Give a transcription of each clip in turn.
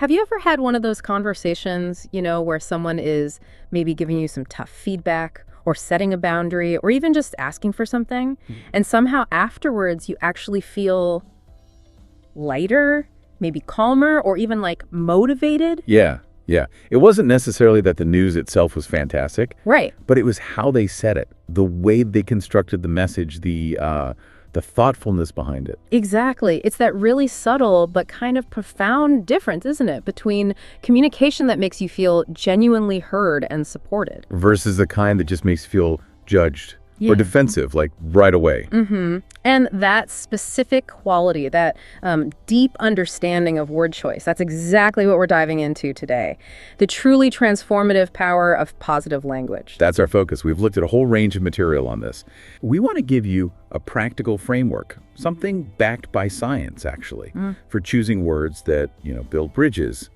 Have you ever had one of those conversations, where someone is maybe giving you some tough feedback or setting a boundary or even just asking for something, and somehow afterwards you actually feel lighter, maybe calmer, or even like motivated? Yeah. It wasn't necessarily that the news itself was fantastic. Right. But it was how they said it, the way they constructed the message, the thoughtfulness behind it. Exactly. It's that really subtle but kind of profound difference, isn't it, between communication that makes you feel genuinely heard and supported. Versus the kind that just makes you feel judged or defensive, like right away. And that specific quality, that deep understanding of word choice, that's exactly what we're diving into today. The truly transformative power of positive language. That's our focus. We've looked at a whole range of material on this. We want to give you a practical framework, something backed by science, actually, for choosing words that, build bridges,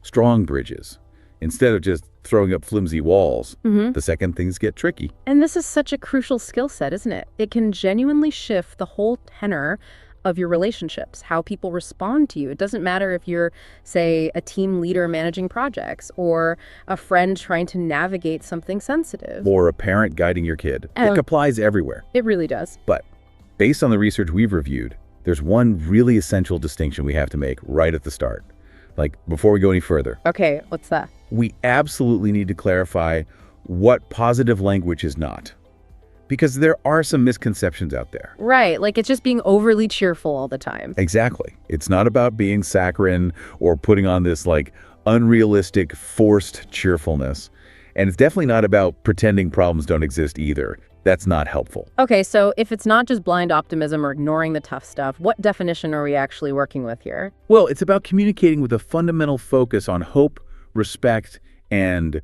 strong bridges, instead of just throwing up flimsy walls the second things get tricky. And this is such a crucial skill set, isn't it? It can genuinely shift the whole tenor of your relationships, how people respond to you. It doesn't matter if you're, say, a team leader managing projects or a friend trying to navigate something sensitive. Or a parent guiding your kid. It applies everywhere. It really does. But based on the research we've reviewed, there's one really essential distinction we have to make right at the start. Like, before we go any further. Okay, what's that? We absolutely need to clarify what positive language is not. Because there are some misconceptions out there. Right, like it's just being overly cheerful all the time. Exactly. It's not about being saccharine or putting on this, unrealistic, forced cheerfulness. And it's definitely not about pretending problems don't exist either. That's not helpful. Okay, so if it's not just blind optimism or ignoring the tough stuff, what definition are we actually working with here? Well, it's about communicating with a fundamental focus on hope, respect, and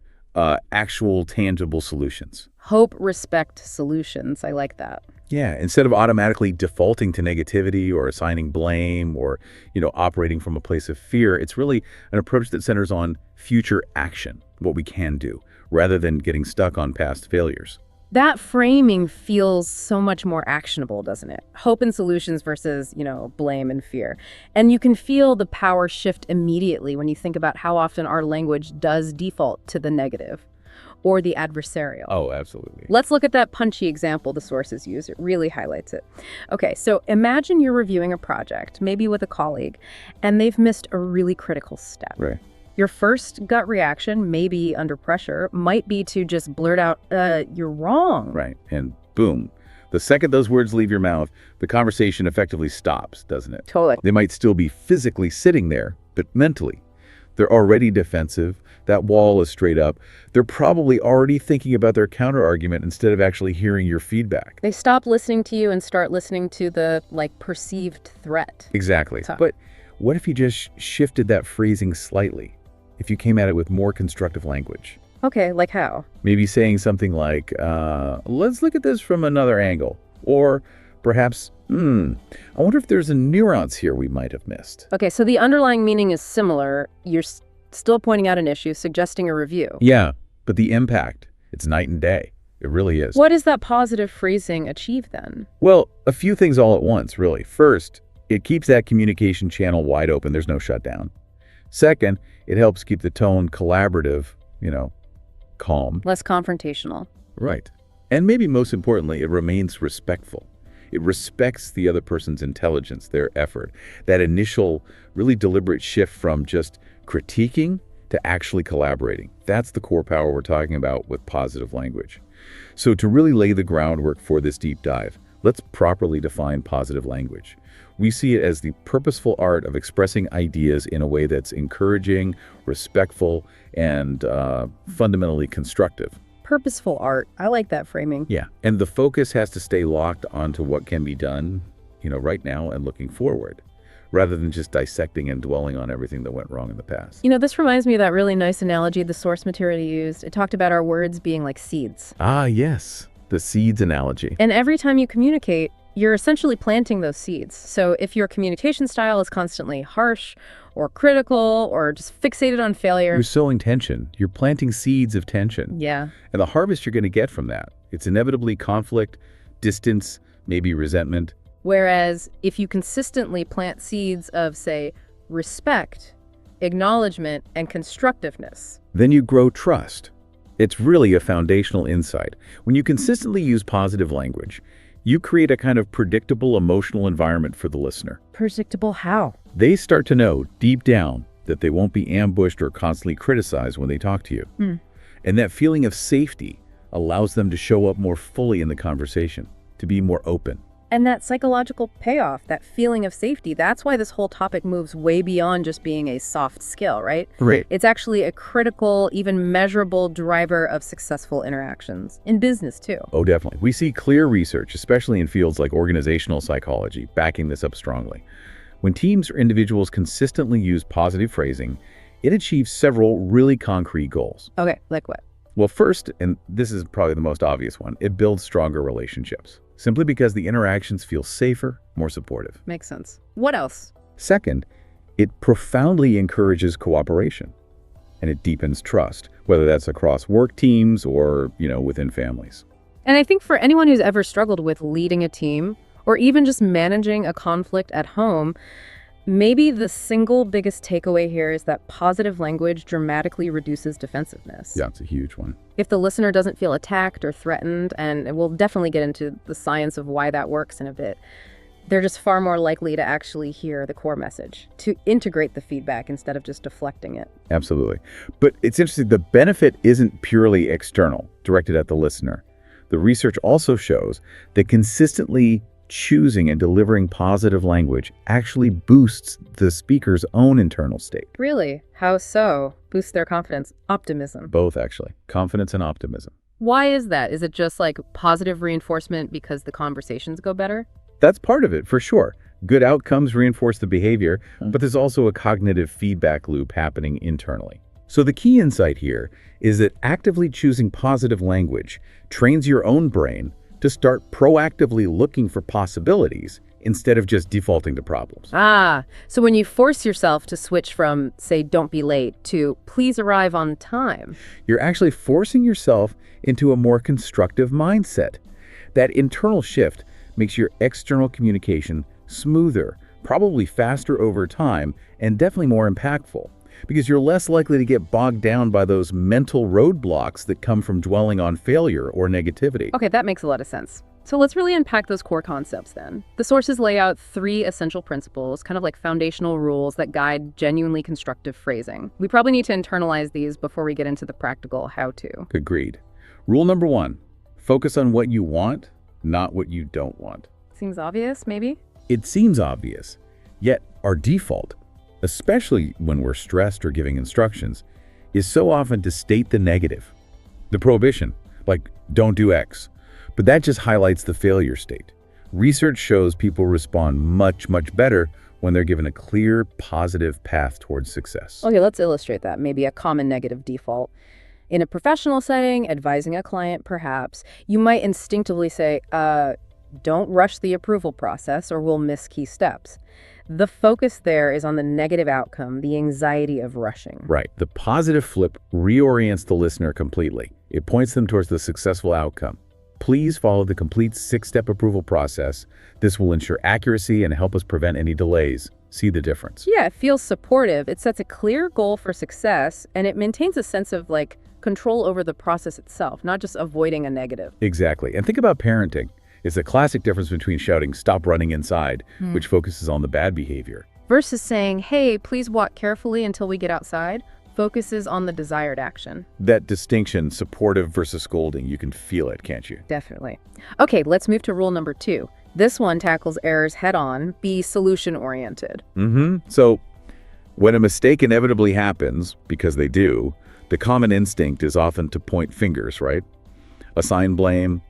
actual tangible solutions. Hope, respect, solutions. I like that. Yeah, instead of automatically defaulting to negativity or assigning blame or, operating from a place of fear, it's really an approach that centers on future action, what we can do, rather than getting stuck on past failures. That framing feels so much more actionable, doesn't it? Hope and solutions versus, blame and fear. And you can feel the power shift immediately when you think about how often our language does default to the negative or the adversarial. Oh, absolutely. Let's look at that punchy example the sources use. It really highlights it. Okay, so imagine you're reviewing a project, maybe with a colleague, and they've missed a really critical step. Right. Your first gut reaction, maybe under pressure, might be to just blurt out, you're wrong. Right. And boom. The second those words leave your mouth, the conversation effectively stops, doesn't it? Totally. They might still be physically sitting there, but mentally, they're already defensive. That wall is straight up. They're probably already thinking about their counter-argument instead of actually hearing your feedback. They stop listening to you and start listening to the, perceived threat. Exactly. But what if you just shifted that phrasing slightly? If you came at it with more constructive language. Okay, like how? Maybe saying something like, let's look at this from another angle. Or perhaps, I wonder if there's a nuance here we might have missed. Okay, so the underlying meaning is similar. You're still pointing out an issue, suggesting a review. Yeah, but the impact, it's night and day. It really is. What does that positive phrasing achieve then? Well, a few things all at once, really. First, it keeps that communication channel wide open. There's no shutdown. Second, it helps keep the tone collaborative, calm. Less confrontational. Right. And maybe most importantly, it remains respectful. It respects the other person's intelligence, their effort. That initial, really deliberate shift from just critiquing to actually collaborating. That's the core power we're talking about with positive language. So to really lay the groundwork for this deep dive, let's properly define positive language. We see it as the purposeful art of expressing ideas in a way that's encouraging, respectful, and fundamentally constructive. Purposeful art. I like that framing. Yeah, and the focus has to stay locked onto what can be done, right now and looking forward, rather than just dissecting and dwelling on everything that went wrong in the past. This reminds me of that really nice analogy the source material used. It talked about our words being like seeds. Ah, yes, the seeds analogy. And every time you communicate, you're essentially planting those seeds. So if your communication style is constantly harsh or critical or just fixated on failure, you're sowing tension. You're planting seeds of tension. Yeah. And the harvest you're going to get from that, it's inevitably conflict, distance, maybe resentment. Whereas if you consistently plant seeds of, say, respect acknowledgement, and constructiveness. Then you grow trust. It's really a foundational insight. When you consistently use positive language, you create a kind of predictable emotional environment for the listener. Predictable how? They start to know deep down that they won't be ambushed or constantly criticized when they talk to you. And that feeling of safety allows them to show up more fully in the conversation, to be more open. And that psychological payoff, that feeling of safety, that's why this whole topic moves way beyond just being a soft skill, right? Right. It's actually a critical, even measurable driver of successful interactions. In business, too. Oh, definitely. We see clear research, especially in fields like organizational psychology, backing this up strongly. When teams or individuals consistently use positive phrasing, it achieves several really concrete goals. Okay, like what? Well, first, and this is probably the most obvious one, it builds stronger relationships, simply because the interactions feel safer, more supportive. Makes sense. What else? Second, it profoundly encourages cooperation, and it deepens trust, whether that's across work teams or, within families. And I think for anyone who's ever struggled with leading a team, or even just managing a conflict at home, maybe the single biggest takeaway here is that positive language dramatically reduces defensiveness. Yeah, it's a huge one. If the listener doesn't feel attacked or threatened, and we'll definitely get into the science of why that works in a bit, they're just far more likely to actually hear the core message, to integrate the feedback instead of just deflecting it. Absolutely. But it's interesting, the benefit isn't purely external, directed at the listener. The research also shows that consistently choosing and delivering positive language actually boosts the speaker's own internal state. Really? How so? Boost their confidence, optimism. Both, actually. Confidence and optimism. Why is that? Is it just like positive reinforcement because the conversations go better? That's part of it, for sure. Good outcomes reinforce the behavior, but there's also a cognitive feedback loop happening internally. So the key insight here is that actively choosing positive language trains your own brain to start proactively looking for possibilities instead of just defaulting to problems. So when you force yourself to switch from, say, don't be late to please arrive on time, you're actually forcing yourself into a more constructive mindset. That internal shift makes your external communication smoother, probably faster over time, and definitely more impactful, because you're less likely to get bogged down by those mental roadblocks that come from dwelling on failure or negativity. Okay, that makes a lot of sense. So let's really unpack those core concepts then. The sources lay out 3 essential principles, kind of like foundational rules that guide genuinely constructive phrasing. We probably need to internalize these before we get into the practical how-to. Agreed. Rule number 1, focus on what you want, not what you don't want. Seems obvious, maybe? It seems obvious, yet our default, especially when we're stressed or giving instructions, is so often to state the negative. The prohibition, like don't do X, but that just highlights the failure state. Research shows people respond much, much better when they're given a clear, positive path towards success. Okay, let's illustrate that. Maybe a common negative default. In a professional setting, advising a client perhaps, you might instinctively say, don't rush the approval process or we'll miss key steps. The focus there is on the negative outcome, the anxiety of rushing. Right. The positive flip reorients the listener completely. It points them towards the successful outcome. Please follow the complete 6-step approval process. This will ensure accuracy and help us prevent any delays. See the difference? Yeah, it feels supportive. It sets a clear goal for success, and it maintains a sense of control over the process itself, not just avoiding a negative. Exactly. And think about parenting. It's a classic difference between shouting, "Stop running inside," which focuses on the bad behavior, versus saying, "Hey, please walk carefully until we get outside," focuses on the desired action. That distinction, supportive versus scolding, you can feel it, can't you? Definitely. Okay, let's move to rule number 2. This one tackles errors head-on, be solution-oriented. So when a mistake inevitably happens, because they do, the common instinct is often to point fingers, right? Assign blame,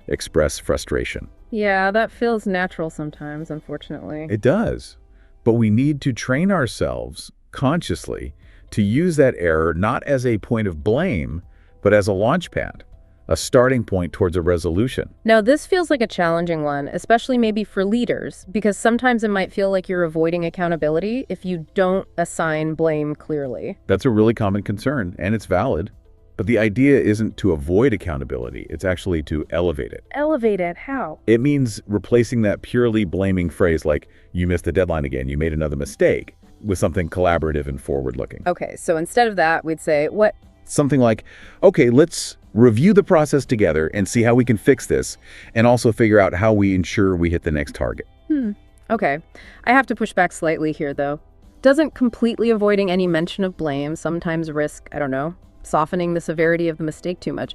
express frustration. Yeah, that feels natural sometimes, unfortunately. It does. But we need to train ourselves consciously to use that error not as a point of blame, but as a launch pad, a starting point towards a resolution. Now, this feels like a challenging one, especially maybe for leaders, because sometimes it might feel like you're avoiding accountability if you don't assign blame clearly. That's a really common concern, and it's valid. But the idea isn't to avoid accountability, it's actually to elevate it. Elevate it? How? It means replacing that purely blaming phrase like, you missed the deadline again, you made another mistake, with something collaborative and forward-looking. Okay, so instead of that, we'd say, what? Something like, okay, let's review the process together and see how we can fix this, and also figure out how we ensure we hit the next target. Okay. I have to push back slightly here, though. Doesn't completely avoiding any mention of blame sometimes risk, I don't know, softening the severity of the mistake too much?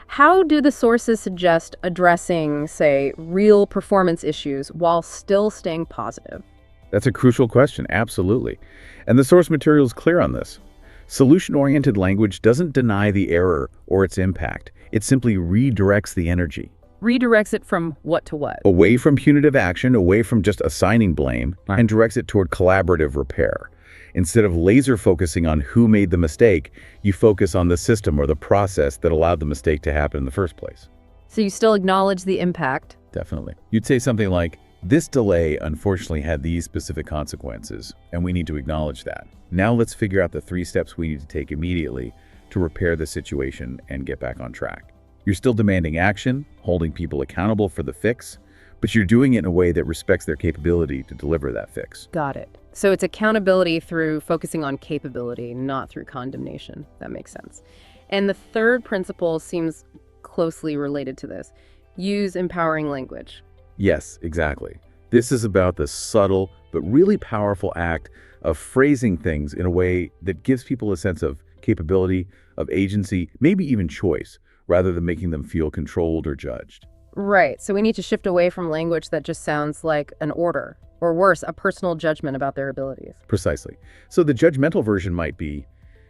How do the sources suggest addressing, say, real performance issues while still staying positive? That's a crucial question, absolutely. And the source material is clear on this. Solution-oriented language doesn't deny the error or its impact. It simply redirects the energy. Redirects it from what to what? Away from punitive action, away from just assigning blame, and directs it toward collaborative repair. Instead of laser focusing on who made the mistake, you focus on the system or the process that allowed the mistake to happen in the first place. So you still acknowledge the impact? Definitely. You'd say something like, this delay unfortunately had these specific consequences, and we need to acknowledge that. Now let's figure out the 3 steps we need to take immediately to repair the situation and get back on track. You're still demanding action, holding people accountable for the fix, but you're doing it in a way that respects their capability to deliver that fix. Got it. So it's accountability through focusing on capability, not through condemnation. That makes sense. And the third principle seems closely related to this. Use empowering language. Yes, exactly. This is about the subtle but really powerful act of phrasing things in a way that gives people a sense of capability, of agency, maybe even choice, rather than making them feel controlled or judged. Right. So we need to shift away from language that just sounds like an order, or worse, a personal judgment about their abilities. Precisely. So the judgmental version might be,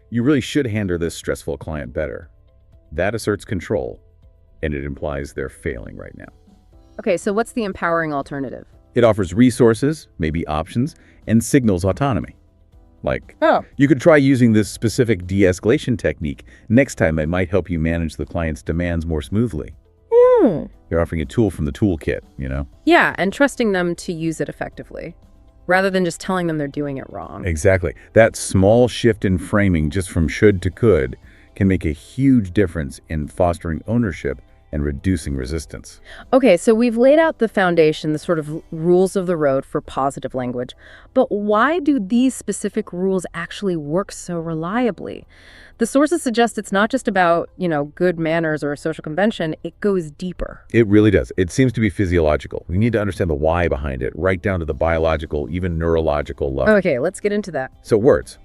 you really should handle this stressful client better. That asserts control, and it implies they're failing right now. Okay, so what's the empowering alternative? It offers resources, maybe options, and signals autonomy. Like, you could try using this specific de-escalation technique. Next time it might help you manage the client's demands more smoothly. You're offering a tool from the toolkit, you know? Yeah, and trusting them to use it effectively, rather than just telling them they're doing it wrong. Exactly. That small shift in framing just from should to could can make a huge difference in fostering ownership and reducing resistance. Okay, so we've laid out the foundation, the sort of rules of the road for positive language. But why do these specific rules actually work so reliably? The sources suggest it's not just about, good manners or a social convention. It goes deeper. It really does. It seems to be physiological. We need to understand the why behind it, right down to the biological, even neurological level. Okay, let's get into that. So words,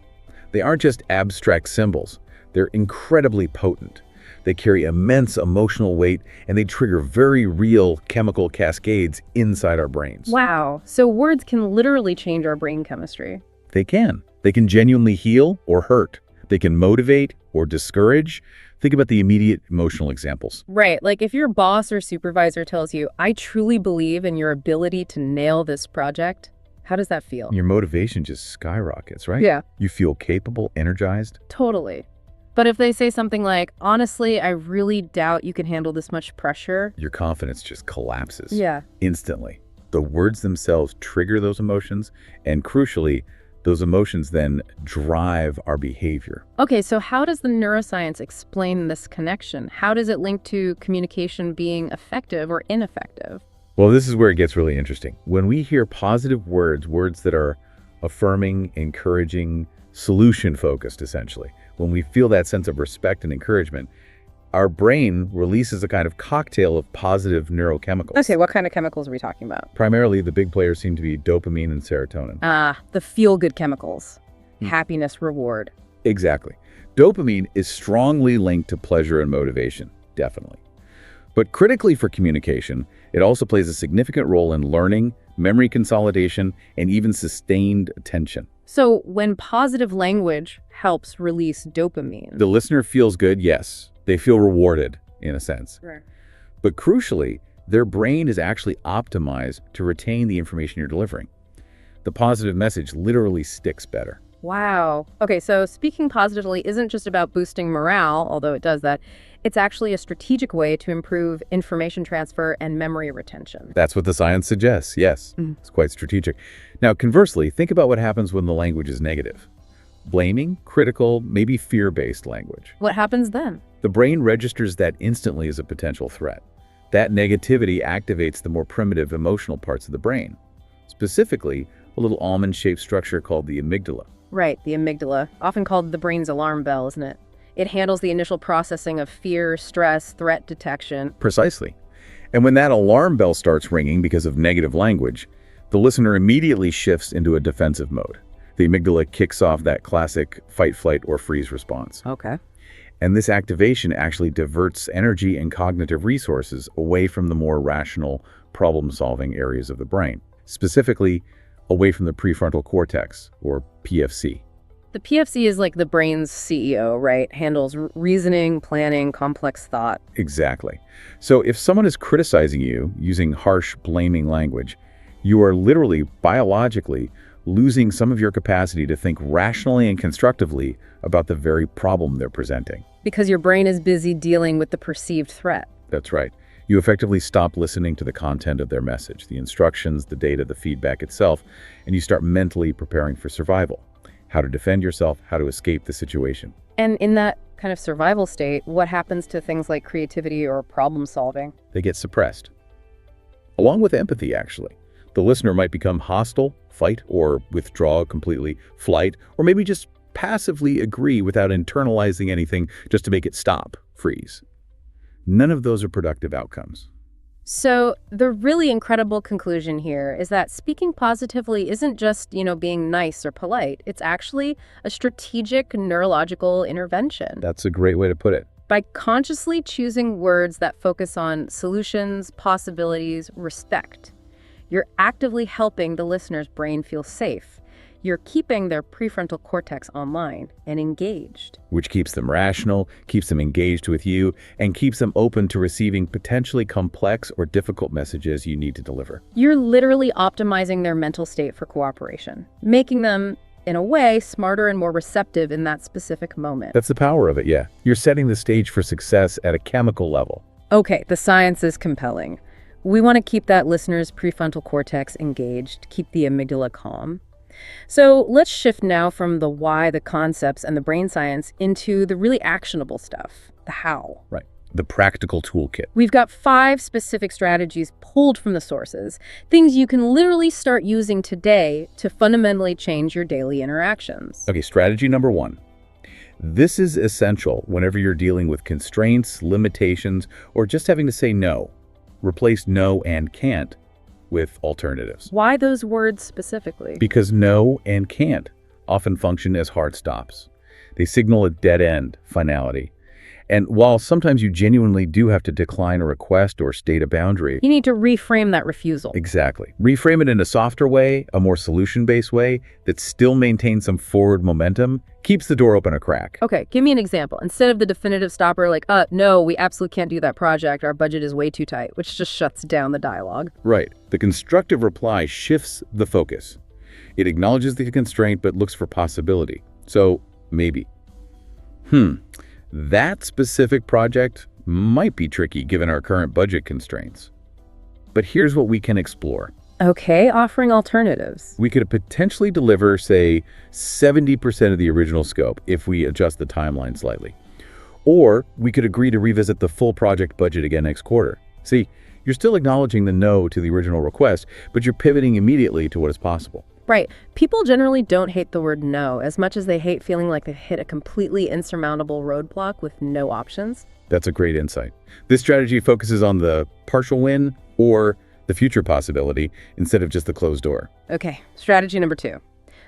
they aren't just abstract symbols. They're incredibly potent. They carry immense emotional weight, and they trigger very real chemical cascades inside our brains. Wow. So words can literally change our brain chemistry. They can. They can genuinely heal or hurt. They can motivate or discourage. Think about the immediate emotional examples. Right. Like if your boss or supervisor tells you, I truly believe in your ability to nail this project, how does that feel? Your motivation just skyrockets, right? Yeah. You feel capable, energized. Totally. But if they say something like, honestly, I really doubt you can handle this much pressure. Your confidence just collapses. Yeah. Instantly. The words themselves trigger those emotions, and crucially, those emotions then drive our behavior. Okay, so how does the neuroscience explain this connection? How does it link to communication being effective or ineffective? Well, this is where it gets really interesting. When we hear positive words, words that are affirming, encouraging, solution-focused, essentially, when we feel that sense of respect and encouragement, our brain releases a kind of cocktail of positive neurochemicals. Okay, what kind of chemicals are we talking about? Primarily, the big players seem to be dopamine and serotonin. The feel-good chemicals. Happiness, reward. Exactly. Dopamine is strongly linked to pleasure and motivation, definitely. But critically for communication, it also plays a significant role in learning, memory consolidation, and even sustained attention. So when positive language helps release dopamine. The listener feels good, yes. They feel rewarded, in a sense. Right. But crucially, their brain is actually optimized to retain the information you're delivering. The positive message literally sticks better. Wow. Okay, so speaking positively isn't just about boosting morale, although it does that. It's actually a strategic way to improve information transfer and memory retention. That's what the science suggests, yes. It's quite strategic. Now, conversely, think about what happens when the language is negative. Blaming, critical, maybe fear-based language. What happens then? The brain registers that instantly as a potential threat. That negativity activates the more primitive emotional parts of the brain. Specifically, a little almond-shaped structure called the amygdala. Right, the amygdala, often called the brain's alarm bell, isn't it? It handles the initial processing of fear, stress, threat detection. Precisely. And when that alarm bell starts ringing because of negative language, the listener immediately shifts into a defensive mode. The amygdala kicks off that classic fight, flight, or freeze response. Okay. And this activation actually diverts energy and cognitive resources away from the more rational, problem-solving areas of the brain, specifically away from the prefrontal cortex, or PFC. The PFC is like the brain's CEO, right? Handles reasoning, planning, complex thought. Exactly. So if someone is criticizing you using harsh, blaming language, you are literally, biologically, losing some of your capacity to think rationally and constructively about the very problem they're presenting. Because your brain is busy dealing with the perceived threat. That's right. You effectively stop listening to the content of their message, the instructions, the data, the feedback itself, and you start mentally preparing for survival. How to defend yourself, how to escape the situation. And in that kind of survival state, what happens to things like creativity or problem solving? They get suppressed. Along with empathy, actually. The listener might become hostile, fight, or withdraw completely, flight, or maybe just passively agree without internalizing anything just to make it stop, freeze. None of those are productive outcomes. So the really incredible conclusion here is that speaking positively isn't just, being nice or polite. It's actually a strategic neurological intervention. That's a great way to put it. By consciously choosing words that focus on solutions, possibilities, respect, you're actively helping the listener's brain feel safe. You're keeping their prefrontal cortex online and engaged. Which keeps them rational, keeps them engaged with you, and keeps them open to receiving potentially complex or difficult messages you need to deliver. You're literally optimizing their mental state for cooperation, making them, in a way, smarter and more receptive in that specific moment. That's the power of it, yeah. You're setting the stage for success at a chemical level. Okay, the science is compelling. We want to keep that listener's prefrontal cortex engaged, keep the amygdala calm. So let's shift now from the why, the concepts, and the brain science into the really actionable stuff, the how. Right. The practical toolkit. We've got 5 specific strategies pulled from the sources, things you can literally start using today to fundamentally change your daily interactions. Okay, strategy number 1. This is essential whenever you're dealing with constraints, limitations, or just having to say no. Replace no and can't with alternatives. Why those words specifically? Because no and can't often function as hard stops. They signal a dead-end finality. And while sometimes you genuinely do have to decline a request or state a boundary, you need to reframe that refusal. Exactly. Reframe it in a softer way, a more solution-based way that still maintains some forward momentum, keeps the door open a crack. Okay, give me an example. Instead of the definitive stopper like, no, we absolutely can't do that project, our budget is way too tight, which just shuts down the dialogue. Right. The constructive reply shifts the focus. It acknowledges the constraint but looks for possibility. So, maybe. That specific project might be tricky given our current budget constraints. But here's what we can explore. Okay, offering alternatives. We could potentially deliver, say, 70% of the original scope if we adjust the timeline slightly. Or we could agree to revisit the full project budget again next quarter. See, you're still acknowledging the no to the original request, but you're pivoting immediately to what is possible. Right. People generally don't hate the word no as much as they hate feeling like they've hit a completely insurmountable roadblock with no options. That's a great insight. This strategy focuses on the partial win or the future possibility instead of just the closed door. Okay, strategy number 2.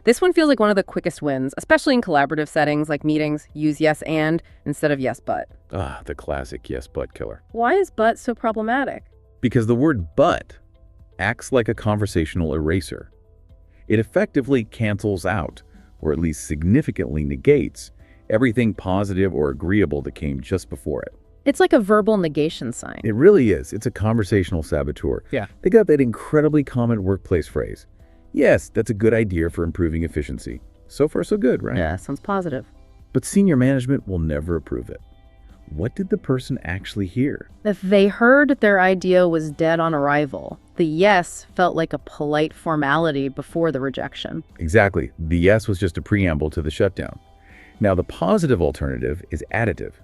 This one feels like one of the quickest wins, especially in collaborative settings like meetings. Use yes and instead of yes but. The classic yes but killer. Why is but so problematic? Because the word but acts like a conversational eraser. It effectively cancels out, or at least significantly negates, everything positive or agreeable that came just before it. It's like a verbal negation sign. It really is. It's a conversational saboteur. Yeah. They got that incredibly common workplace phrase. Yes, that's a good idea for improving efficiency. So far, so good, right? Yeah, sounds positive. But senior management will never approve it. What did the person actually hear? If they heard their idea was dead on arrival, the yes felt like a polite formality before the rejection. Exactly. The yes was just a preamble to the shutdown. Now, the positive alternative is additive.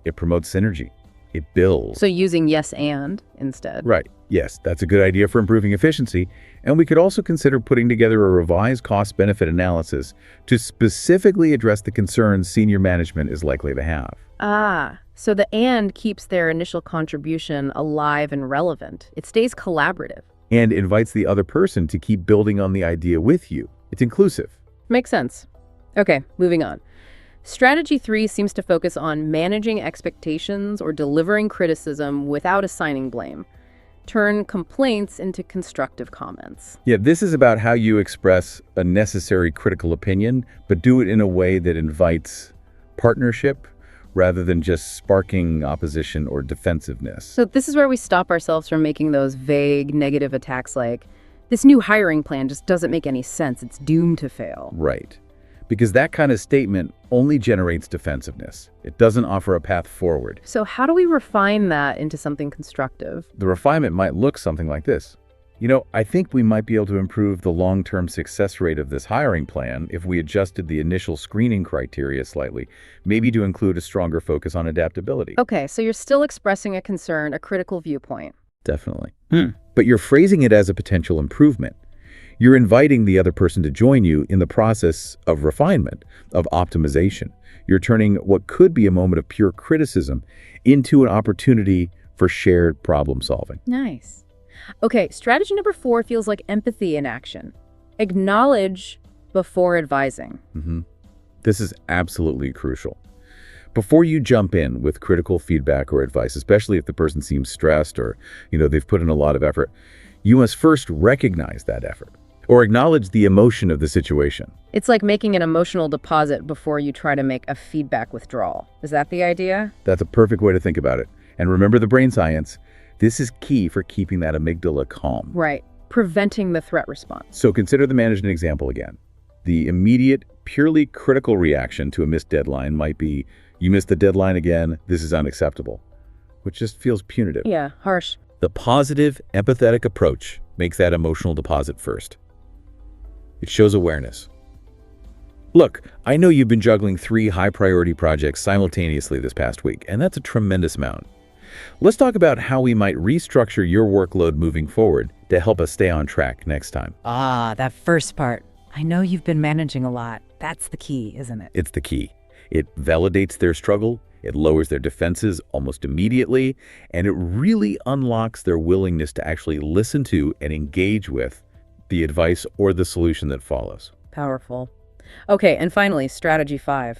It promotes synergy. It builds. So using yes and instead. Right. Yes, that's a good idea for improving efficiency, and we could also consider putting together a revised cost-benefit analysis to specifically address the concerns senior management is likely to have. Ah, so the "and" keeps their initial contribution alive and relevant. It stays collaborative. And invites the other person to keep building on the idea with you. It's inclusive. Makes sense. Okay, moving on. Strategy 3 seems to focus on managing expectations or delivering criticism without assigning blame. Turn complaints into constructive comments. Yeah, this is about how you express a necessary critical opinion, but do it in a way that invites partnership rather than just sparking opposition or defensiveness. So this is where we stop ourselves from making those vague negative attacks like, this new hiring plan just doesn't make any sense. It's doomed to fail. Right. Because that kind of statement only generates defensiveness. It doesn't offer a path forward. So how do we refine that into something constructive? The refinement might look something like this. I think we might be able to improve the long-term success rate of this hiring plan if we adjusted the initial screening criteria slightly, maybe to include a stronger focus on adaptability. Okay, so you're still expressing a concern, a critical viewpoint. Definitely. But you're phrasing it as a potential improvement. You're inviting the other person to join you in the process of refinement, of optimization. You're turning what could be a moment of pure criticism into an opportunity for shared problem solving. Nice. Okay, strategy number 4 feels like empathy in action. Acknowledge before advising. This is absolutely crucial. Before you jump in with critical feedback or advice, especially if the person seems stressed or, they've put in a lot of effort, you must first recognize that effort or acknowledge the emotion of the situation. It's like making an emotional deposit before you try to make a feedback withdrawal. Is that the idea? That's a perfect way to think about it. And remember the brain science. This is key for keeping that amygdala calm. Right. Preventing the threat response. So consider the management example again. The immediate, purely critical reaction to a missed deadline might be, you missed the deadline again, this is unacceptable, which just feels punitive. Yeah, harsh. The positive, empathetic approach makes that emotional deposit first. It shows awareness. Look, I know you've been juggling 3 high-priority projects simultaneously this past week, and that's a tremendous amount. Let's talk about how we might restructure your workload moving forward to help us stay on track next time. Ah, that first part. I know you've been managing a lot. That's the key, isn't it? It's the key. It validates their struggle, it lowers their defenses almost immediately, and it really unlocks their willingness to actually listen to and engage with the advice or the solution that follows. Powerful. Okay, and finally, strategy 5.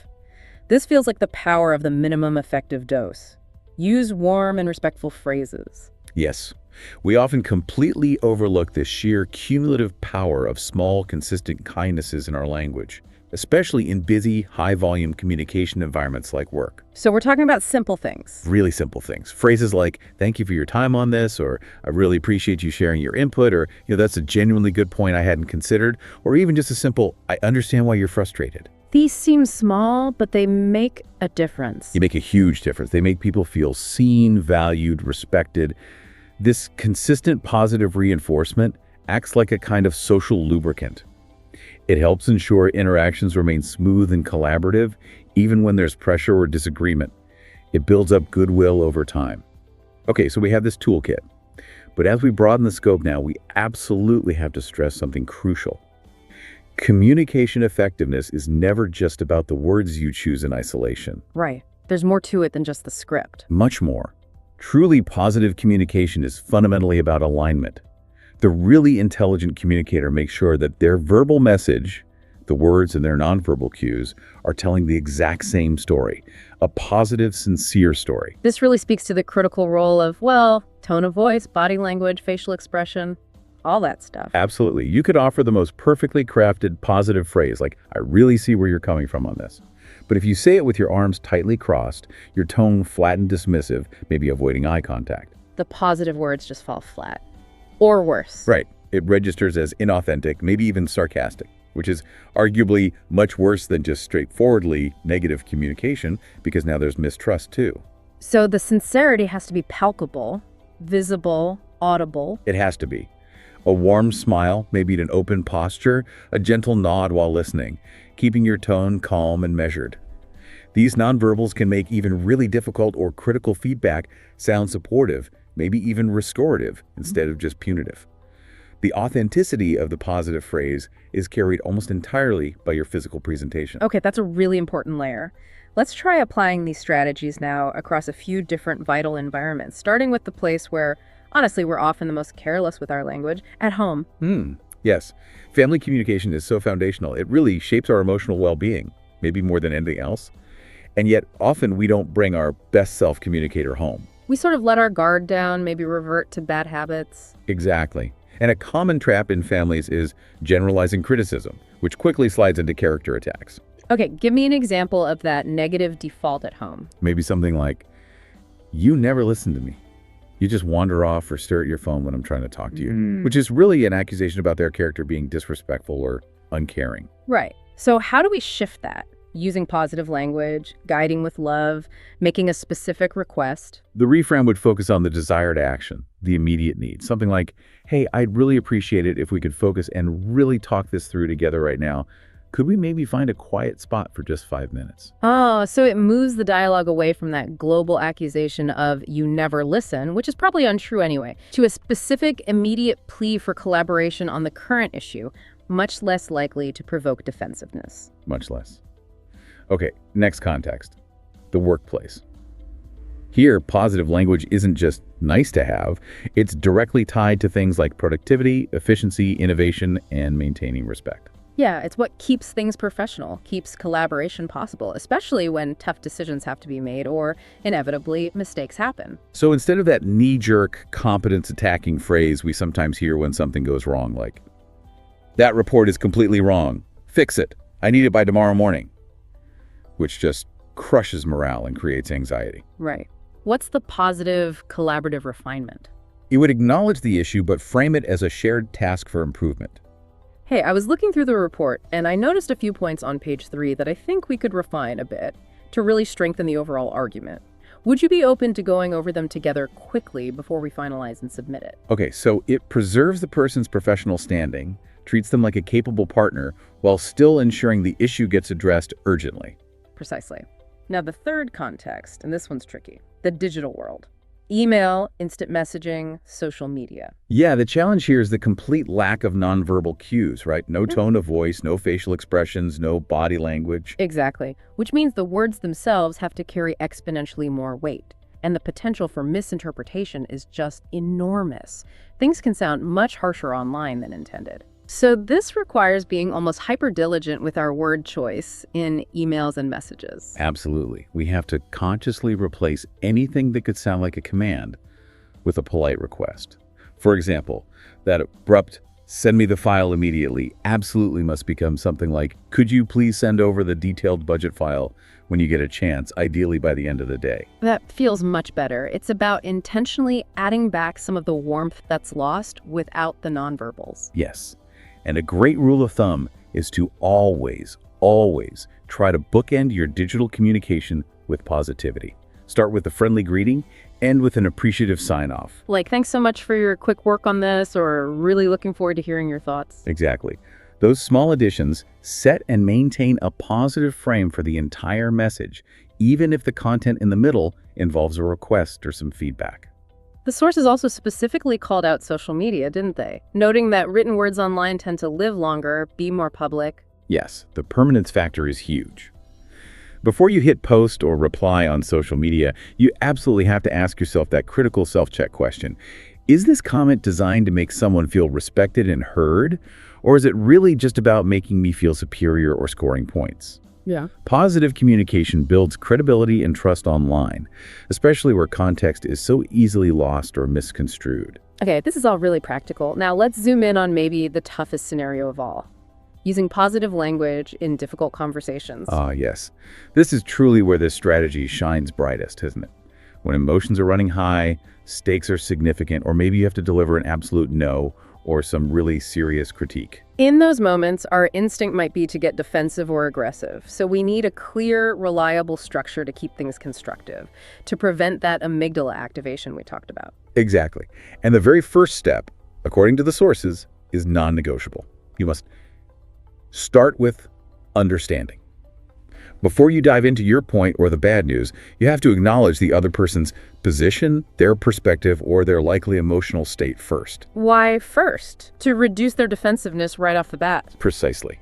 This feels like the power of the minimum effective dose. Use warm and respectful phrases. Yes, we often completely overlook the sheer cumulative power of small, consistent kindnesses in our language, especially in busy, high-volume communication environments like work. So we're talking about simple things. Really simple things. Phrases like, thank you for your time on this, or I really appreciate you sharing your input, or that's a genuinely good point I hadn't considered, or even just a simple, I understand why you're frustrated. These seem small, but they make a difference. They make a huge difference. They make people feel seen, valued, respected. This consistent positive reinforcement acts like a kind of social lubricant. It helps ensure interactions remain smooth and collaborative, even when there's pressure or disagreement. It builds up goodwill over time. Okay, so we have this toolkit. But as we broaden the scope now, we absolutely have to stress something crucial. Communication effectiveness is never just about the words you choose in isolation. Right. There's more to it than just the script. Much more. Truly positive communication is fundamentally about alignment. The really intelligent communicator makes sure that their verbal message, the words and their nonverbal cues, are telling the exact same story, a positive, sincere story. This really speaks to the critical role of, tone of voice, body language, facial expression, all that stuff. Absolutely. You could offer the most perfectly crafted positive phrase, like, I really see where you're coming from on this. But if you say it with your arms tightly crossed, your tone flat and dismissive, maybe avoiding eye contact, the positive words just fall flat. Or worse. Right. It registers as inauthentic, maybe even sarcastic, which is arguably much worse than just straightforwardly negative communication, because now there's mistrust too. So the sincerity has to be palpable, visible, audible. It has to be. A warm smile, maybe an open posture, a gentle nod while listening, keeping your tone calm and measured. These nonverbals can make even really difficult or critical feedback sound supportive maybe even restorative instead of just punitive. The authenticity of the positive phrase is carried almost entirely by your physical presentation. Okay, that's a really important layer. Let's try applying these strategies now across a few different vital environments, starting with the place where, honestly, we're often the most careless with our language, at home. Yes, family communication is so foundational. It really shapes our emotional well-being, maybe more than anything else. And yet, often we don't bring our best self-communicator home. We sort of let our guard down, maybe revert to bad habits. Exactly. And a common trap in families is generalizing criticism, which quickly slides into character attacks. Okay, give me an example of that negative default at home. Maybe something like, "You never listen to me. You just wander off or stare at your phone when I'm trying to talk to you," which is really an accusation about their character being disrespectful or uncaring. Right. So how do we shift that? Using positive language, guiding with love, making a specific request. The reframe would focus on the desired action, the immediate need. Something like, "Hey, I'd really appreciate it if we could focus and really talk this through together right now. Could we maybe find a quiet spot for just 5 minutes?" Oh, so it moves the dialogue away from that global accusation of "you never listen," which is probably untrue anyway, to a specific, immediate plea for collaboration on the current issue, much less likely to provoke defensiveness. Much less. Okay, next context, the workplace. Here, positive language isn't just nice to have, it's directly tied to things like productivity, efficiency, innovation, and maintaining respect. Yeah, it's what keeps things professional, keeps collaboration possible, especially when tough decisions have to be made or, inevitably, mistakes happen. So instead of that knee-jerk, competence-attacking phrase we sometimes hear when something goes wrong, like, "That report is completely wrong. Fix it. I need it by tomorrow morning," which just crushes morale and creates anxiety. Right. What's the positive, collaborative refinement? It would acknowledge the issue but frame it as a shared task for improvement. Hey, I was looking through the report, and I noticed a few points on page 3 that I think we could refine a bit to really strengthen the overall argument. Would you be open to going over them together quickly before we finalize and submit it? Okay, so it preserves the person's professional standing, treats them like a capable partner, while still ensuring the issue gets addressed urgently. Precisely. Now, the third context, and this one's tricky, the digital world. Email, instant messaging, social media. Yeah, the challenge here is the complete lack of nonverbal cues, right? No tone of voice, no facial expressions, no body language. Exactly, which means the words themselves have to carry exponentially more weight. And the potential for misinterpretation is just enormous. Things can sound much harsher online than intended. So this requires being almost hyper-diligent with our word choice in emails and messages. Absolutely. We have to consciously replace anything that could sound like a command with a polite request. For example, that abrupt, "send me the file immediately," absolutely must become something like, "Could you please send over the detailed budget file when you get a chance, ideally by the end of the day?" That feels much better. It's about intentionally adding back some of the warmth that's lost without the nonverbals. Yes. And a great rule of thumb is to always try to bookend your digital communication with positivity. Start with a friendly greeting, end with an appreciative sign-off. Like, "Thanks so much for your quick work on this," or "Really looking forward to hearing your thoughts." Exactly. Those small additions set and maintain a positive frame for the entire message, even if the content in the middle involves a request or some feedback. The sources also specifically called out social media, didn't they? Noting that written words online tend to live longer, be more public. Yes, the permanence factor is huge. Before you hit post or reply on social media, you absolutely have to ask yourself that critical self-check question. Is this comment designed to make someone feel respected and heard? Or is it really just about making me feel superior or scoring points? Yeah. Positive communication builds credibility and trust online, especially where context is so easily lost or misconstrued. Okay, this is all really practical. Now let's zoom in on maybe the toughest scenario of all. Using positive language in difficult conversations. Ah, yes. This is truly where this strategy shines brightest, isn't it? When emotions are running high, stakes are significant, or maybe you have to deliver an absolute no or some really serious critique. In those moments, our instinct might be to get defensive or aggressive. So we need a clear, reliable structure to keep things constructive, to prevent that amygdala activation we talked about. Exactly. And the very first step, according to the sources, is non-negotiable. You must start with understanding. Before you dive into your point or the bad news, you have to acknowledge the other person's position, their perspective, or their likely emotional state first. Why first? To reduce their defensiveness right off the bat. Precisely.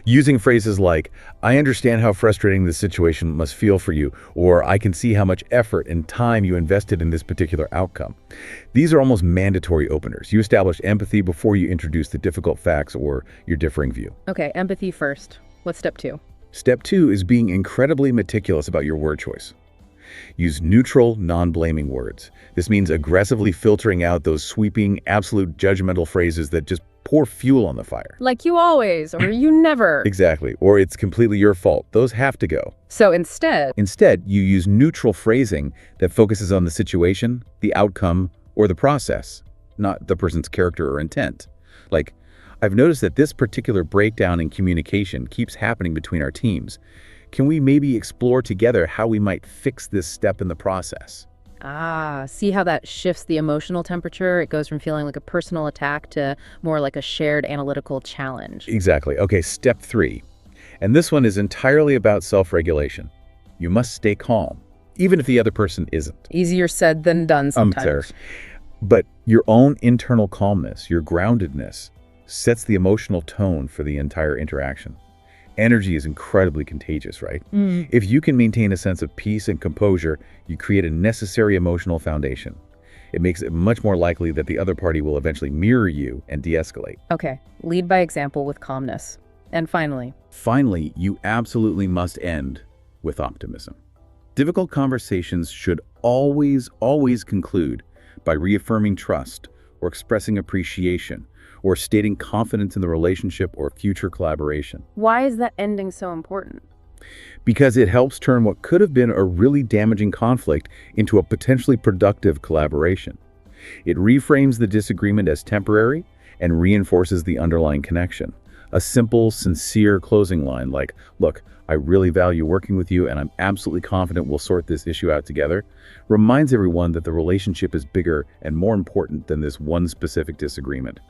Using phrases like, I understand how frustrating this situation must feel for you, or I can see how much effort and time you invested in this particular outcome. These are almost mandatory openers. You establish empathy before you introduce the difficult facts or your differing view. Okay, empathy first. What's step 2? Step 2 is being incredibly meticulous about your word choice. Use neutral, non-blaming words. This means aggressively filtering out those sweeping, absolute judgmental phrases that just pour fuel on the fire. Like you always, or you never. Exactly. Or it's completely your fault. Those have to go. So instead, You use neutral phrasing that focuses on the situation, the outcome, or the process, not the person's character or intent. Like, I've noticed that this particular breakdown in communication keeps happening between our teams. Can we maybe explore together how we might fix this step in the process? see how that shifts the emotional temperature? It goes from feeling like a personal attack to more like a shared analytical challenge. Exactly. Okay, step 3. And this one is entirely about self-regulation. You must stay calm, even if the other person isn't. Easier said than done sometimes. There. But your own internal calmness, your groundedness, sets the emotional tone for the entire interaction. Energy is incredibly contagious, right? If you can maintain a sense of peace and composure, you create a necessary emotional foundation. It makes it much more likely that the other party will eventually mirror you and de-escalate. Okay, lead by example with calmness. And Finally, you absolutely must end with optimism. Difficult conversations should always conclude by reaffirming trust or expressing appreciation or stating confidence in the relationship or future collaboration. why is that ending so important? Because it helps turn what could have been a really damaging conflict into a potentially productive collaboration. It reframes the disagreement as temporary and reinforces the underlying connection. A simple, sincere closing line like, look, I really value working with you and I'm absolutely confident we'll sort this issue out together, reminds everyone that the relationship is bigger and more important than this one specific disagreement.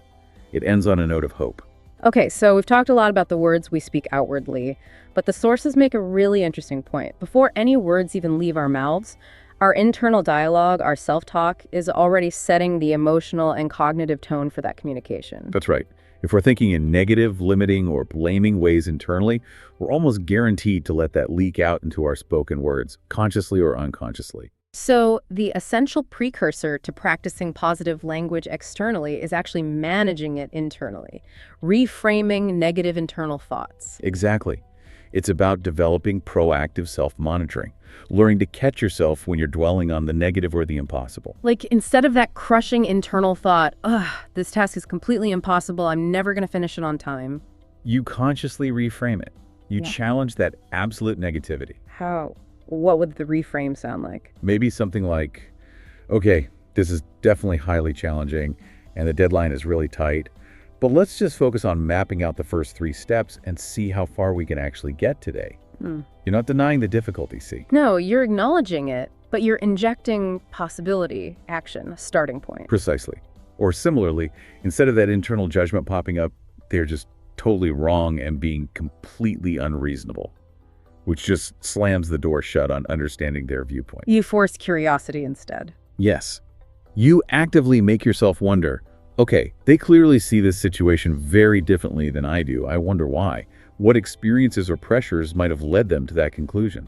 It ends on a note of hope. Okay, so we've talked a lot about the words we speak outwardly, but the sources make a really interesting point. Before any words even leave our mouths, our internal dialogue, our self-talk, is already setting the emotional and cognitive tone for that communication. That's right. If we're thinking in negative, limiting, or blaming ways internally, we're almost guaranteed to let that leak out into our spoken words, consciously or unconsciously. So the essential precursor to practicing positive language externally is actually managing it internally, reframing negative internal thoughts. Exactly. It's about developing proactive self-monitoring, learning to catch yourself when you're dwelling on the negative or the impossible. Like, instead of that crushing internal thought, this task is completely impossible, I'm never going to finish it on time. You consciously reframe it. You Yeah. challenge that absolute negativity. How? What would the reframe sound like? Maybe something like, okay, this is definitely highly challenging and the deadline is really tight, but let's just focus on mapping out the first 3 steps and see how far we can actually get today. You're not denying the difficulty, see? No, you're acknowledging it, but you're injecting possibility, action, a starting point. Precisely. Or similarly, instead of that internal judgment popping up, they're just totally wrong and being completely unreasonable, which just slams the door shut on understanding their viewpoint. You force curiosity instead. Yes. You actively make yourself wonder, okay, they clearly see this situation very differently than I do. I wonder why. What experiences or pressures might have led them to that conclusion?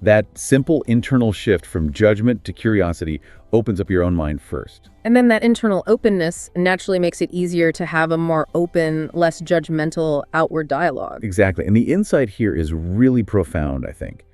That simple internal shift from judgment to curiosity opens up your own mind first. And then that internal openness naturally makes it easier to have a more open, less judgmental outward dialogue. Exactly. And the insight here is really profound, I think.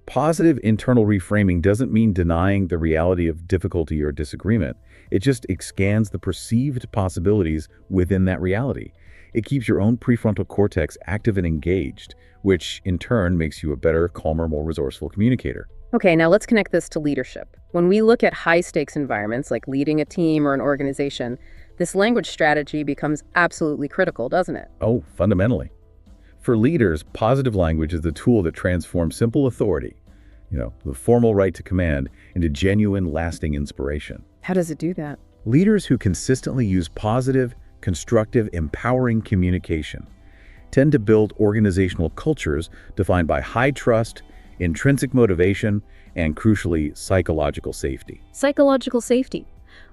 Positive internal reframing doesn't mean denying the reality of difficulty or disagreement. It just expands the perceived possibilities within that reality. It keeps your own prefrontal cortex active and engaged, which in turn makes you a better, calmer, more resourceful communicator. Okay, now let's connect this to leadership. When we look at high-stakes environments like leading a team or an organization, this language strategy becomes absolutely critical, doesn't it? Oh, fundamentally. For leaders, positive language is the tool that transforms simple authority, the formal right to command, into genuine, lasting inspiration. How does it do that? Leaders who consistently use positive, constructive, empowering communication tend to build organizational cultures defined by high trust, intrinsic motivation, and crucially, psychological safety. Psychological safety,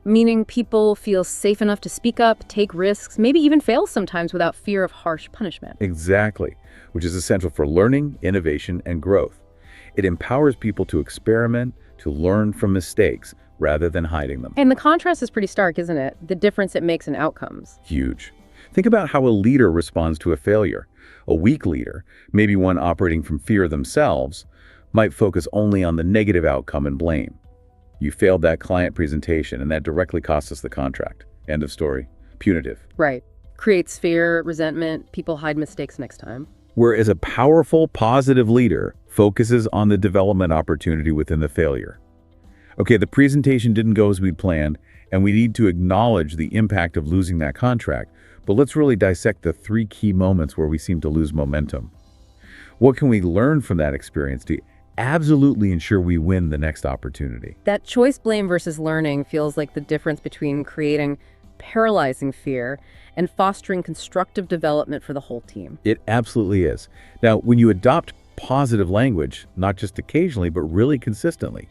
meaning people feel safe enough to speak up, take risks, maybe even fail sometimes without fear of harsh punishment. Exactly, which is essential for learning, innovation, and growth. It empowers people to experiment, to learn from mistakes, rather than hiding them. And the contrast is pretty stark, isn't it? The difference it makes in outcomes. Huge. Think about how a leader responds to a failure. A weak leader, maybe one operating from fear themselves, might focus only on the negative outcome and blame. You failed that client presentation, and that directly cost us the contract. End of story. Punitive. Right. Creates fear, resentment, people hide mistakes next time. Whereas a powerful, positive leader focuses on the development opportunity within the failure. Okay, the presentation didn't go as we'd planned, and we need to acknowledge the impact of losing that contract, but let's really dissect the 3 key moments where we seem to lose momentum. What can we learn from that experience to absolutely ensure we win the next opportunity? That choice blame versus learning feels like the difference between creating paralyzing fear and fostering constructive development for the whole team. It absolutely is. Now, when you adopt positive language, not just occasionally, but really consistently,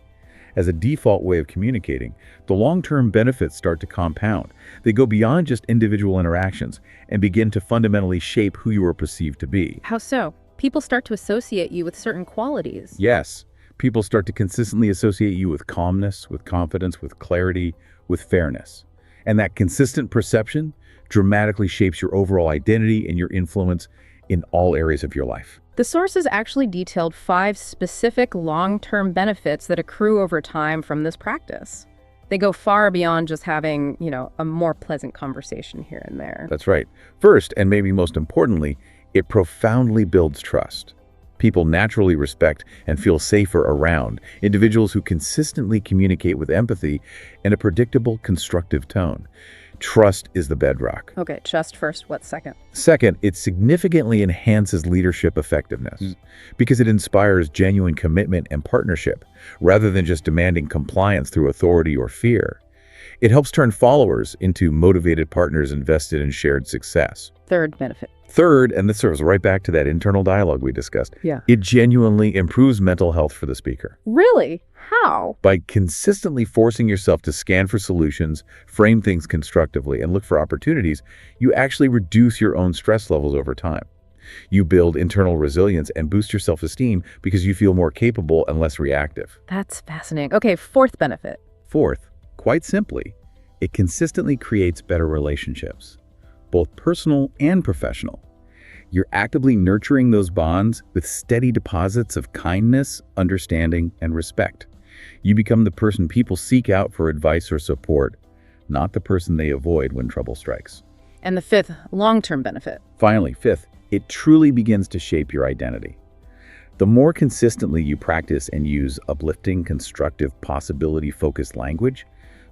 as a default way of communicating, the long-term benefits start to compound. They go beyond just individual interactions and begin to fundamentally shape who you are perceived to be. How so? People start to associate you with certain qualities. Yes, people start to consistently associate you with calmness, with confidence, with clarity, with fairness. And that consistent perception dramatically shapes your overall identity and your influence in all areas of your life. The sources actually detailed 5 specific long-term benefits that accrue over time from this practice. They go far beyond just having, a more pleasant conversation here and there. That's right. First, and maybe most importantly, it profoundly builds trust. People naturally respect and feel safer around individuals who consistently communicate with empathy and a predictable, constructive tone. Trust is the bedrock. Okay, trust first. What's second? Second, it significantly enhances leadership effectiveness because it inspires genuine commitment and partnership rather than just demanding compliance through authority or fear. It helps turn followers into motivated partners invested in shared success. Third benefit. Third, and this serves right back to that internal dialogue we discussed, it genuinely improves mental health for the speaker. Really? How? By consistently forcing yourself to scan for solutions, frame things constructively, and look for opportunities, you actually reduce your own stress levels over time. You build internal resilience and boost your self-esteem because you feel more capable and less reactive. That's fascinating. Okay, fourth benefit. Fourth, quite simply, it consistently creates better relationships, both personal and professional. You're actively nurturing those bonds with steady deposits of kindness, understanding, and respect. You become the person people seek out for advice or support, not the person they avoid when trouble strikes. And the fifth, long-term benefit. Finally, fifth, it truly begins to shape your identity. The more consistently you practice and use uplifting, constructive, possibility-focused language,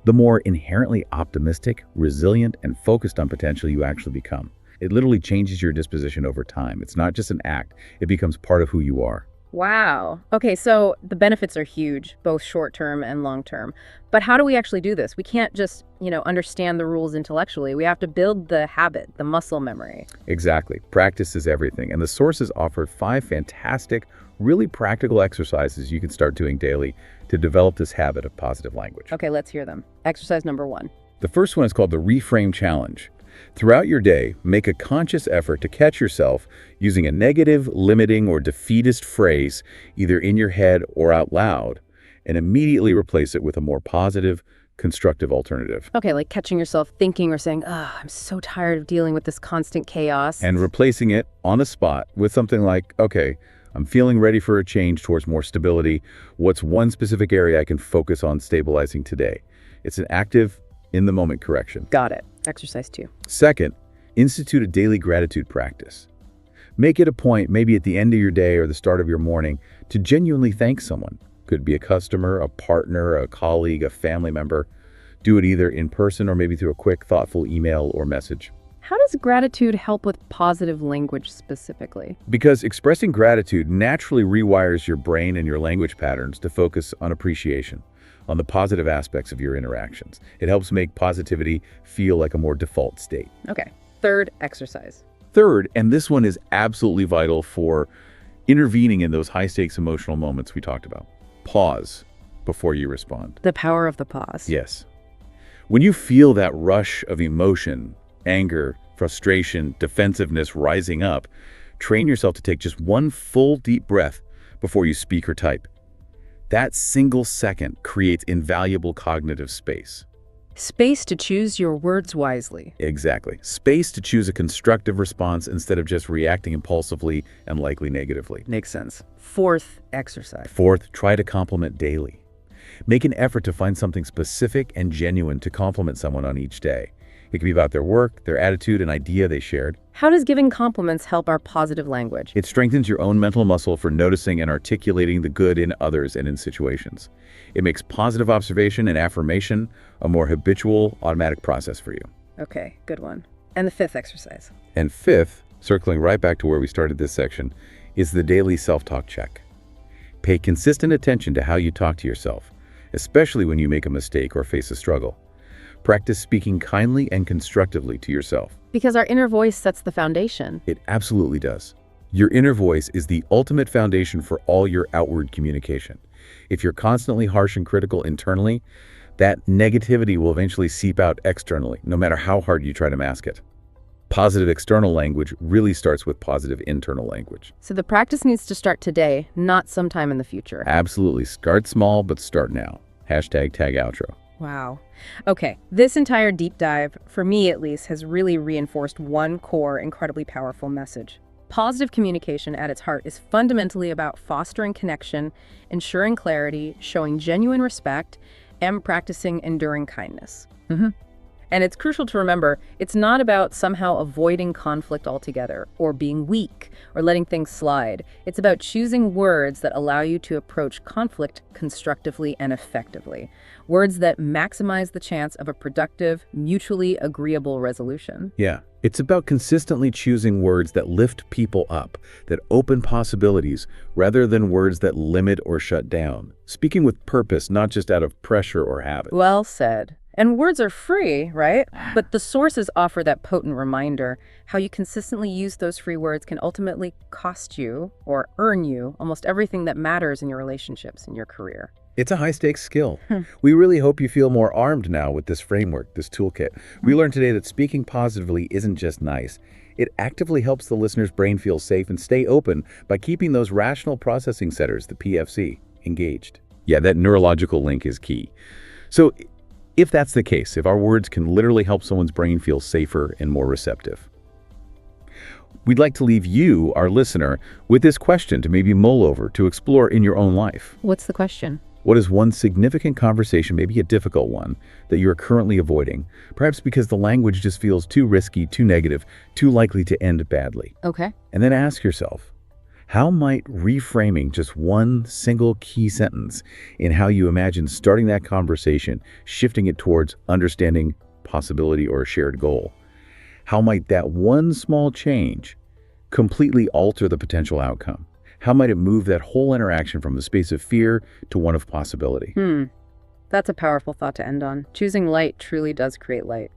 the more inherently optimistic, resilient, and focused on potential you actually become. It literally changes your disposition over time. It's not just an act. It becomes part of who you are. Wow. Okay, so the benefits are huge, both short-term and long-term. But how do we actually do this? We can't just, understand the rules intellectually. We have to build the habit, the muscle memory. Exactly. Practice is everything. And the sources offer 5 fantastic, really practical exercises you can start doing daily to develop this habit of positive language. Okay, let's hear them. Exercise number 1. The first one is called the Reframe Challenge. Throughout your day, make a conscious effort to catch yourself using a negative, limiting, or defeatist phrase, either in your head or out loud, and immediately replace it with a more positive, constructive alternative. Okay, like catching yourself thinking or saying, I'm so tired of dealing with this constant chaos. And replacing it on the spot with something like, okay, I'm feeling ready for a change towards more stability. What's one specific area I can focus on stabilizing today? It's an active, in-the-moment correction. Got it. Exercise 2. Second, institute a daily gratitude practice. Make it a point, maybe at the end of your day or the start of your morning, to genuinely thank someone. Could be a customer, a partner, a colleague, a family member. Do it either in person or maybe through a quick, thoughtful email or message. How does gratitude help with positive language specifically? Because expressing gratitude naturally rewires your brain and your language patterns to focus on appreciation, on the positive aspects of your interactions. It helps make positivity feel like a more default state. Okay. Third exercise. Third, and this one is absolutely vital for intervening in those high-stakes emotional moments we talked about. Pause before you respond. The power of the pause. Yes. When you feel that rush of emotion, anger, frustration, defensiveness rising up, train yourself to take just one full deep breath before you speak or type. That single second creates invaluable cognitive space. Space to choose your words wisely. Exactly. Space to choose a constructive response instead of just reacting impulsively and likely negatively. Makes sense. Fourth exercise. Fourth, try to compliment daily. Make an effort to find something specific and genuine to compliment someone on each day. It could be about their work, their attitude, an idea they shared. How does giving compliments help our positive language? It strengthens your own mental muscle for noticing and articulating the good in others and in situations. It makes positive observation and affirmation a more habitual, automatic process for you. Okay, good one. And the fifth exercise. And fifth, circling right back to where we started this section, is the daily self-talk check. Pay consistent attention to how you talk to yourself, especially when you make a mistake or face a struggle. Practice speaking kindly and constructively to yourself. Because our inner voice sets the foundation. It absolutely does. Your inner voice is the ultimate foundation for all your outward communication. If you're constantly harsh and critical internally, that negativity will eventually seep out externally, no matter how hard you try to mask it. Positive external language really starts with positive internal language. So the practice needs to start today, not sometime in the future. Absolutely. Start small, but start now. #tag outro. Wow. Okay, this entire deep dive, for me at least, has really reinforced one core, incredibly powerful message. Positive communication at its heart is fundamentally about fostering connection, ensuring clarity, showing genuine respect, and practicing enduring kindness. And it's crucial to remember, it's not about somehow avoiding conflict altogether, or being weak, or letting things slide. It's about choosing words that allow you to approach conflict constructively and effectively. Words that maximize the chance of a productive, mutually agreeable resolution. Yeah, it's about consistently choosing words that lift people up, that open possibilities, rather than words that limit or shut down. Speaking with purpose, not just out of pressure or habit. Well said. And words are free, right? But the sources offer that potent reminder. How you consistently use those free words can ultimately cost you or earn you almost everything that matters in your relationships, in your career. It's a high-stakes skill. We really hope you feel more armed now with this framework, this toolkit. We learned today that speaking positively isn't just nice. It actively helps the listener's brain feel safe and stay open by keeping those rational processing centers, the PFC, engaged. Yeah, that neurological link is key. So, if that's the case, if our words can literally help someone's brain feel safer and more receptive, we'd like to leave you, our listener, with this question to maybe mull over, to explore in your own life. What's the question? What is one significant conversation, maybe a difficult one, that you are currently avoiding? Perhaps because the language just feels too risky, too negative, too likely to end badly. Okay. And then ask yourself, how might reframing just one single key sentence in how you imagine starting that conversation, shifting it towards understanding possibility or a shared goal, how might that one small change completely alter the potential outcome? How might it move that whole interaction from a space of fear to one of possibility? That's a powerful thought to end on. Choosing light truly does create light.